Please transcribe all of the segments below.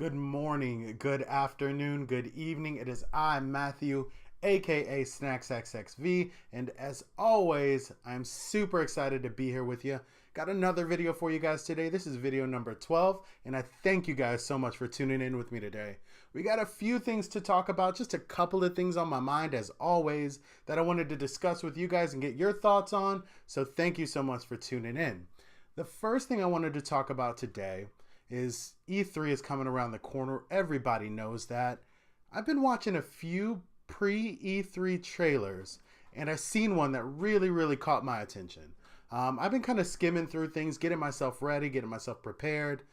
Good morning, good afternoon, good evening. It is I, Matthew, aka SnacksXXV, and as always, I'm super excited to be here with you. Got another video for you guys today. This is video number 12, and I thank you guys so much for tuning in with me today. We got a few things to talk about, just a couple of things on my mind as always that I wanted to discuss with you guys and get your thoughts on, so thank you so much for tuning in. The first thing I wanted to talk about today is E3 is coming around the corner. Everybody knows that. I've been watching a few pre-E3 trailers, and I've seen one that really caught my attention. I've been kind of skimming through things, getting myself ready, getting myself prepared,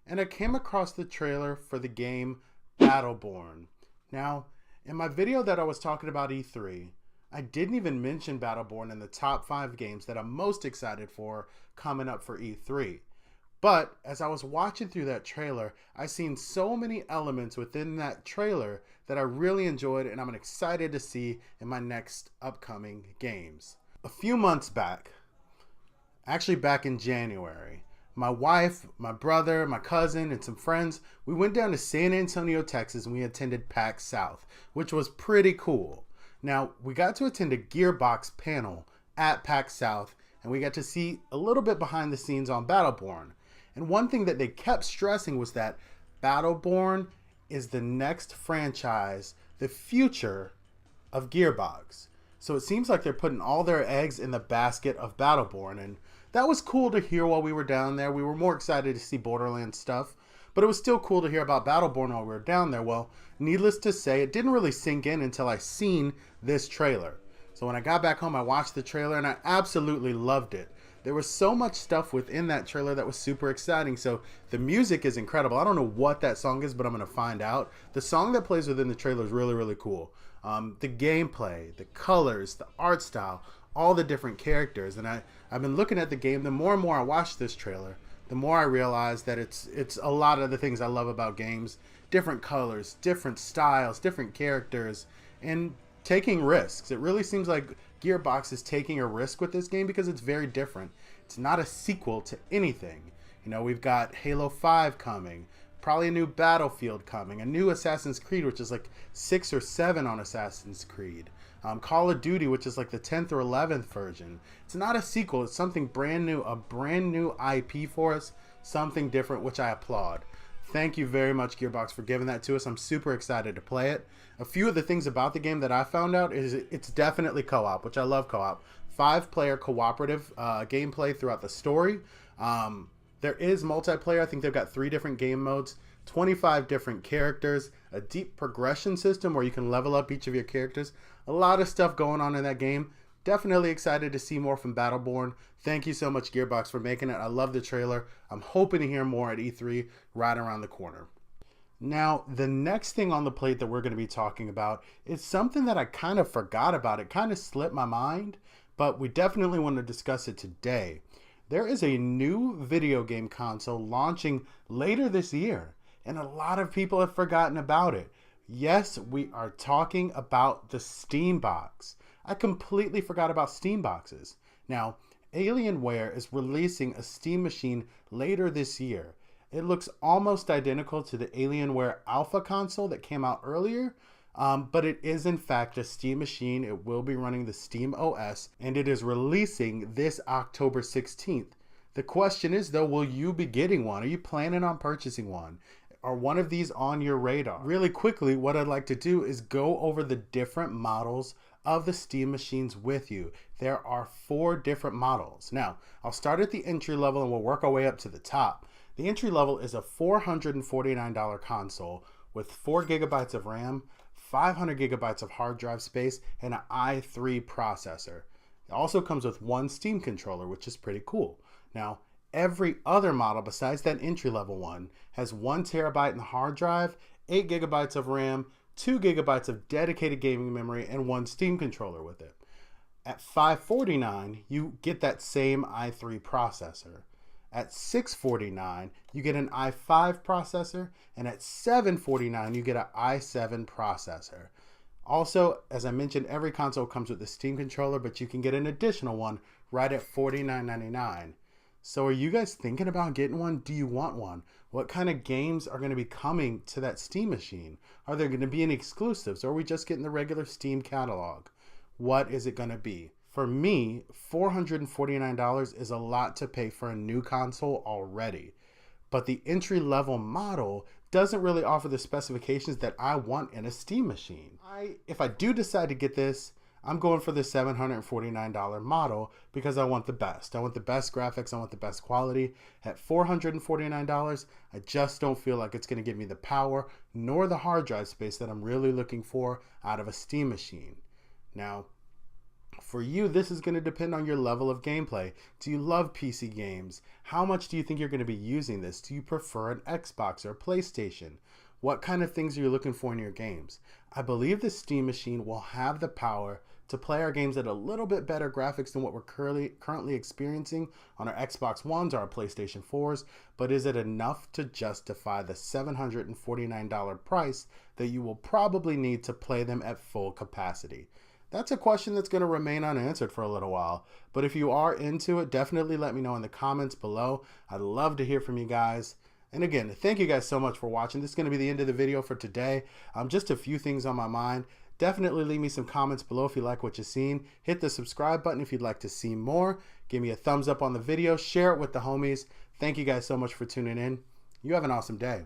and I came across the trailer for the game Battleborn. Now, in my video that I was talking about E3, I didn't even mention Battleborn in the top 5 games that I'm most excited for coming up for E3. But as I was watching through that trailer, I seen so many elements within that trailer that I really enjoyed and I'm excited to see in my next upcoming games. A few months back, actually back in January, my wife, my brother, my cousin, and some friends, we went down to San Antonio, Texas, and we attended PAX South, which was pretty cool. Now, we got to attend a Gearbox panel at PAX South, and we got to see a little bit behind the scenes on Battleborn. And one thing that they kept stressing was that Battleborn is the next franchise, the future of Gearbox. So it seems like they're putting all their eggs in the basket of Battleborn. And that was cool to hear while we were down there. We were more excited to see Borderlands stuff, but it was still cool to hear about Battleborn while we were down there. Well, needless to say, it didn't really sink in until I seen this trailer. So when I got back home, I watched the trailer and I absolutely loved it. There was so much stuff within that trailer that was super exciting. So the music is incredible. I don't know what that song is, but I'm going to find out. The song that plays within the trailer is really cool. The gameplay, the colors, the art style, all the different characters. And I've been looking at the game. The more and more I watch this trailer, the more I realize that it's a lot of the things I love about games. Different colors, different styles, different characters, and taking risks. It really seems like Gearbox is taking a risk with this game because it's very different. It's not a sequel to anything. You know, we've got Halo 5 coming, probably a new Battlefield coming, a new Assassin's Creed, which is like 6 or 7 on Assassin's Creed. Call of Duty, which is like the 10th or 11th version. It's not a sequel. It's something brand new, a brand new IP for us, something different, which I applaud. Thank you very much, Gearbox, for giving that to us. I'm super excited to play it. A few of the things about the game that I found out is it's definitely co-op, which I love co-op. 5-player cooperative gameplay throughout the story. There is multiplayer. I think they've got 3 different game modes, 25 different characters, a deep progression system where you can level up each of your characters. A lot of stuff going on in that game. Definitely excited to see more from Battleborn. Thank you so much, Gearbox, for making it. I love the trailer. I'm hoping to hear more at E3 right around the corner. Now, the next thing on the plate that we're going to be talking about is something that I kind of forgot about. It kind of slipped my mind, but we definitely want to discuss it today. There is a new video game console launching later this year, and a lot of people have forgotten about it. Yes, we are talking about the Steam Box. I completely forgot about Steam Boxes. Now, Alienware is releasing a Steam machine later this year. It looks almost identical to the Alienware Alpha console that came out earlier, but it is in fact a Steam machine. It will be running the Steam OS, and it is releasing this October 16th. The question is, though, will you be getting one? Are you planning on purchasing one? Are one of these on your radar? Really quickly, what I'd like to do is go over the different models of the Steam machines with you. There are 4 different models. Now, I'll start at the entry level and we'll work our way up to the top. The entry level is a $449 console with 4 gigabytes of RAM, 500 gigabytes of hard drive space, and an i3 processor. It also comes with 1 Steam controller, which is pretty cool. Now, every other model besides that entry level one has 1 terabyte in the hard drive, 8 gigabytes of RAM, 2 gigabytes of dedicated gaming memory, and 1 Steam controller with it. At $549, you get that same i3 processor. At $649, you get an i5 processor, and at $749, you get an i7 processor. Also, as I mentioned, every console comes with the Steam controller, but you can get an additional one right at $49.99. So are you guys thinking about getting one? Do you want one? What kind of games are going to be coming to that Steam machine? Are there going to be any exclusives? Or are we just getting the regular Steam catalog? What is it going to be? For me, $449 is a lot to pay for a new console already. But the entry-level model doesn't really offer the specifications that I want in a Steam machine. If I do decide to get this, I'm going for the $749 model because I want the best. I want the best graphics. I want the best quality. At $449, I just don't feel like it's going to give me the power nor the hard drive space that I'm really looking for out of a Steam machine. Now, for you, this is going to depend on your level of gameplay. Do you love PC games? How much do you think you're going to be using this? Do you prefer an Xbox or a PlayStation? What kind of things are you looking for in your games? I believe the Steam machine will have the power to play our games at a little bit better graphics than what we're currently experiencing on our Xbox Ones or our PlayStation 4s, but is it enough to justify the $749 price that you will probably need to play them at full capacity? That's a question that's going to remain unanswered for a little while, but if you are into it, definitely let me know in the comments below. I'd love to hear from you guys. And again, thank you guys so much for watching. This is going to be the end of the video for today. Just a few things on my mind. Definitely leave me some comments below if you like what you've seen. Hit the subscribe button if you'd like to see more. Give me a thumbs up on the video. Share it with the homies. Thank you guys so much for tuning in. You have an awesome day.